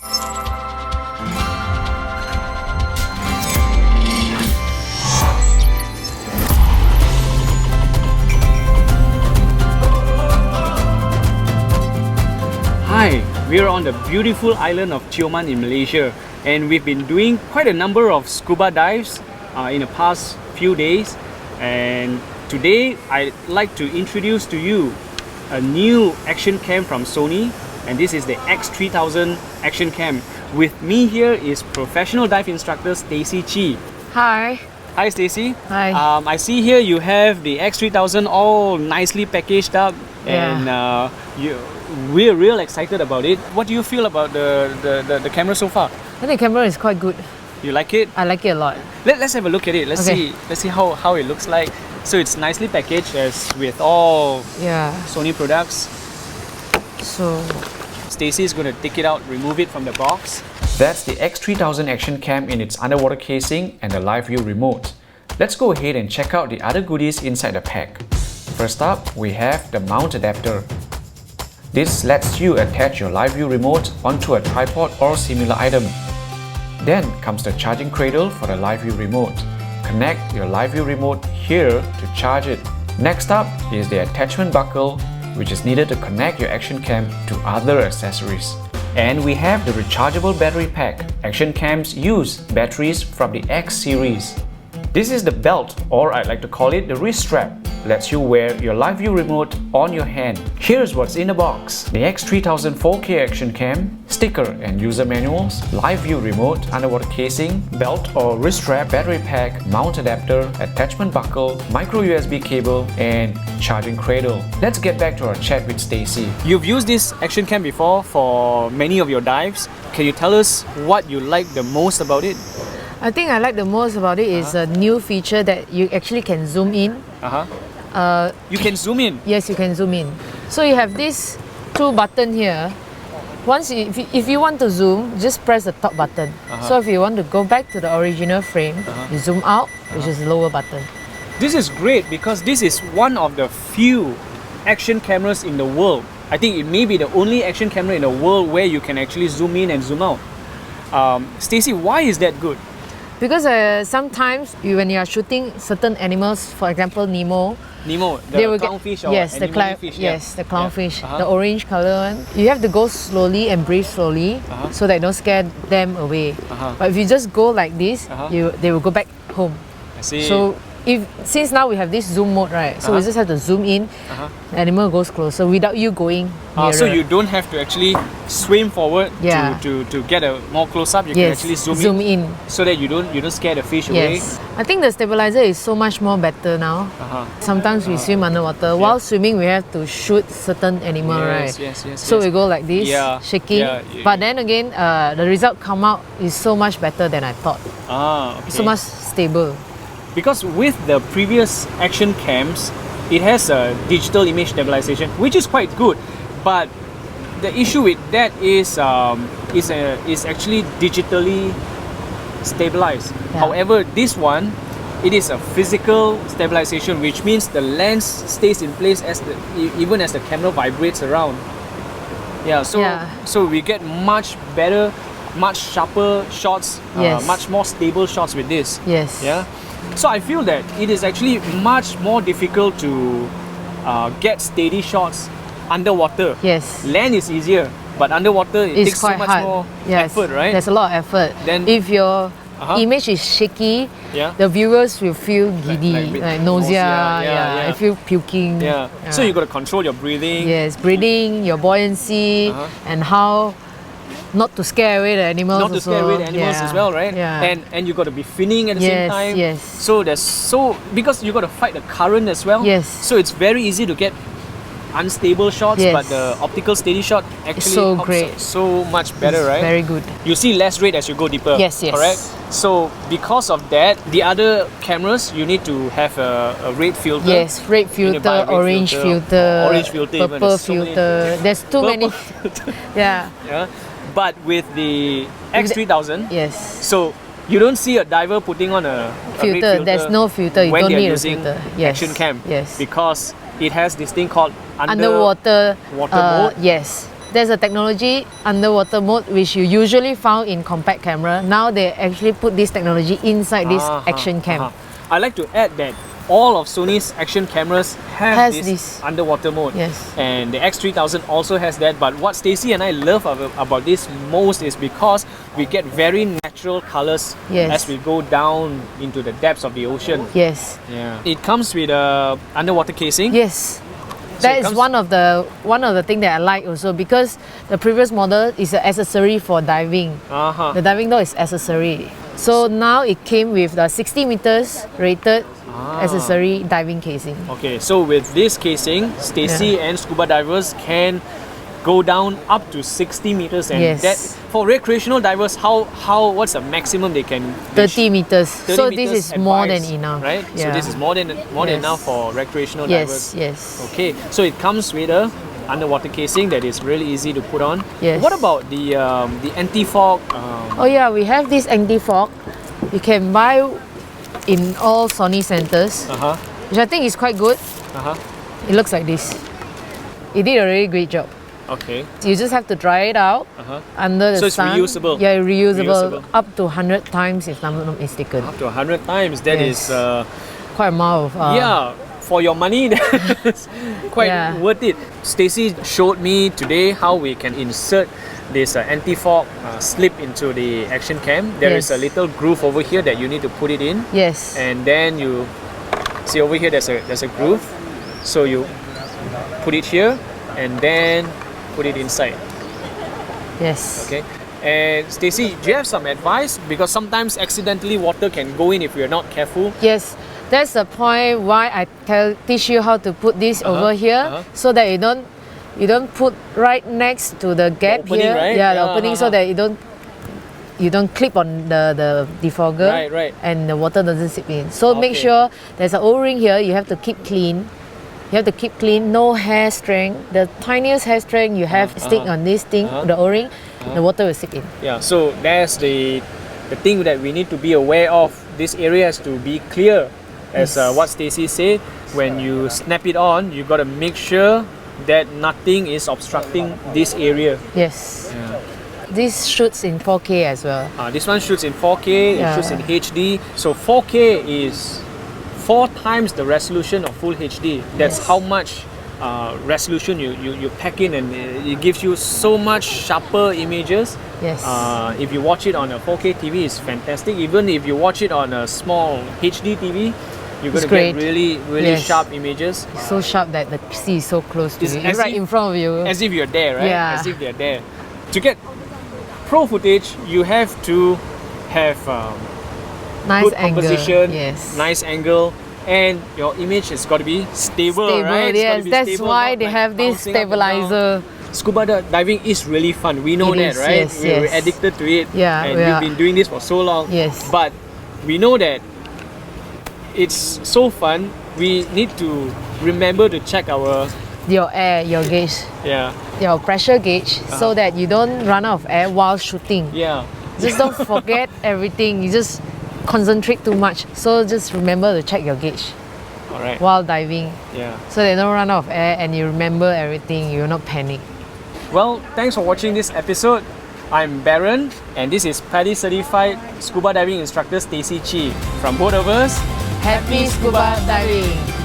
Hi, we're on the beautiful island of Tioman in Malaysia, and we've been doing quite a number of scuba dives in the past few days. And today I'd like to introduce to you a new action cam from Sony, and this is the X3000 action cam. With me here is professional dive instructor Stacy Chi. Hi. Hi Stacy. Hi. I see here you have the X3000 all nicely packaged up, and we're real excited about it. What do you feel about the camera so far? I think the camera is quite good. You like it? I like it a lot. Let's have a look at it. Let's see how it looks like. So it's nicely packaged as with all Sony products. So Stacy is going to take it out, remove it from the box. That's the X3000 action cam in its underwater casing and the live view remote. Let's go ahead and check out the other goodies inside the pack. First up, we have the mount adapter. This lets you attach your live view remote onto a tripod or similar item. Then comes the charging cradle for the live view remote. Connect your live view remote here to charge it. Next up is the attachment buckle, which is needed to connect your action cam to other accessories. And we have the rechargeable battery pack. Action cams use batteries from the X series. This is the belt, or I'd like to call it the wrist strap. Lets you wear your live view remote on your hand. Here's what's in the box: the X3000 4K action cam, sticker and user manuals, live view remote, underwater casing, belt or wrist strap, battery pack, mount adapter, attachment buckle, micro USB cable, and charging cradle. Let's get back to our chat with Stacy. You've used this action cam before for many of your dives. Can you tell us what you like the most about it? I think I like the most about it is a new feature that you actually can zoom in. You can zoom in? Yes, you can zoom in. So you have this two button here. Once if you want to zoom, just press the top button. So if you want to go back to the original frame, you zoom out, which is the lower button. This is great because this is one of the few action cameras in the world. I think it may be the only action camera in the world where you can actually zoom in and zoom out. Stacy, why is that good? Because sometimes when you are shooting certain animals, for example Nemo, the clownfish, the clownfish, the orange color one. You have to go slowly and breathe slowly so that you don't scare them away. But if you just go like this, they will go back home. I see. So since now we have this zoom mode, right? So we just have to zoom in, the animal goes closer without you going nearer. So you don't have to actually swim forward to get a more close up. You can actually zoom in so that you don't scare the fish away. I think the stabilizer is so much more better now. Sometimes we swim underwater. While swimming, we have to shoot certain animal, right? So we go like this, shaking. But then again, the result come out is so much better than I thought. So much stable. Because with the previous action cams, it has a digital image stabilization, which is quite good. But the issue with that is actually digitally stabilized. However, this one, it is a physical stabilization, which means the lens stays in place even as the camera vibrates around. So we get much better, much sharper shots, much more stable shots with this. So I feel that it is actually much more difficult to get steady shots underwater. Land is easier, but underwater it takes so much more effort, right? There's a lot of effort. Then if your image is shaky, the viewers will feel giddy, like nausea, I feel puking. So you got to control your breathing. Breathing, your buoyancy, and how not to scare away the animals. Not to scare away the animals as well, right? And you got to be finning at the same time. So because you got to fight the current as well. So it's very easy to get unstable shots, but the optical steady shot actually helps so much better, right? Very good. You see less red as you go deeper. Correct? So because of that, the other cameras you need to have a red filter. Red filter, orange filter, purple filter. There's too many. But with the X3000, so you don't see a diver putting on a filter. There's no filter. You don't need a filter. Action cam. Because it has this thing called underwater mode. There's a technology underwater mode which you usually found in compact camera. Now they actually put this technology inside this action cam. I like to add that all of Sony's action cameras have this underwater mode. Yes. And the X3000 also has that. But what Stacy and I love about this most is because we get very natural colors as we go down into the depths of the ocean. Yes. Yeah. It comes with a underwater casing. Yes. That is one of the things that I like also, because the previous model is an accessory for diving. The diving door is accessory. So now it came with the 60 meters rated accessory diving casing. Okay, so with this casing, Stacy and scuba divers can go down up to 60 meters, and that for recreational divers, what's the maximum they can reach? 30 meters. 30 so meters this is more than enough, right? So this is more than enough for recreational divers. Yes. Okay, so it comes with a underwater casing that is really easy to put on. Yes. What about the anti-fog? Oh yeah, we have this anti-fog. You can buy in all Sony centers, which I think is quite good. It looks like this. It did a really great job. Okay. You just have to dry it out under the sun. So it's reusable? Yeah, reusable. Up to 100 times if I'm not mistaken. Up to 100 times, that is quite a amount of... yeah, for your money, that's quite worth it. Stacy showed me today how we can insert this anti-fog slip into the action cam. There is a little groove over here that you need to put it in. Yes. And then you see over here there's a groove. So you put it here and then put it inside. Yes. Okay. And Stacy, do you have some advice? Because sometimes accidentally water can go in if you're not careful. Yes. That's the point why I teach you how to put this over here, so that you don't put right next to the gap opening, here. Right? Yeah, the opening, so that you don't clip on the defogger, right. and the water doesn't seep in. So make sure there's an O-ring here. You have to keep clean. You have to keep clean. No hair string. The tiniest hair string you have stick on this thing, the O-ring. The water will seep in. Yeah. So that's the thing that we need to be aware of. This area has to be clear. As what Stacy said, when you snap it on, you got to make sure that nothing is obstructing this area. Yes. This shoots in 4K as well. This one shoots in 4K, it shoots in HD. So 4K is 4 times the resolution of full HD. That's how much resolution you pack in, and it gives you so much sharper images. Yes. If you watch it on a 4K TV, it's fantastic. Even if you watch it on a small HD TV, you're going to get really sharp images. It's so sharp that the sea is so close to you. It's right in front of you. As if you're there, right? Yeah. As if they're there. To get pro footage, you have to have nice good angle. composition, nice angle, and your image has got to be stable, right? Yes, that's why they have this stabilizer. Scuba diving is really fun. We know that, right? We're addicted to it. Yeah, and we've been doing this for so long. Yes. But we know that it's so fun. We need to remember to check your air, your gauge. Yeah. Your pressure gauge, so that you don't run out of air while shooting. Yeah. Just don't forget everything. You just concentrate too much. So just remember to check your gauge. Alright. While diving. Yeah. So that you don't run out of air and you remember everything. You will not panic. Well, thanks for watching this episode. I'm Baron, and this is PADI certified scuba diving instructor Stacy Chi. From both of us, Happy scuba diving!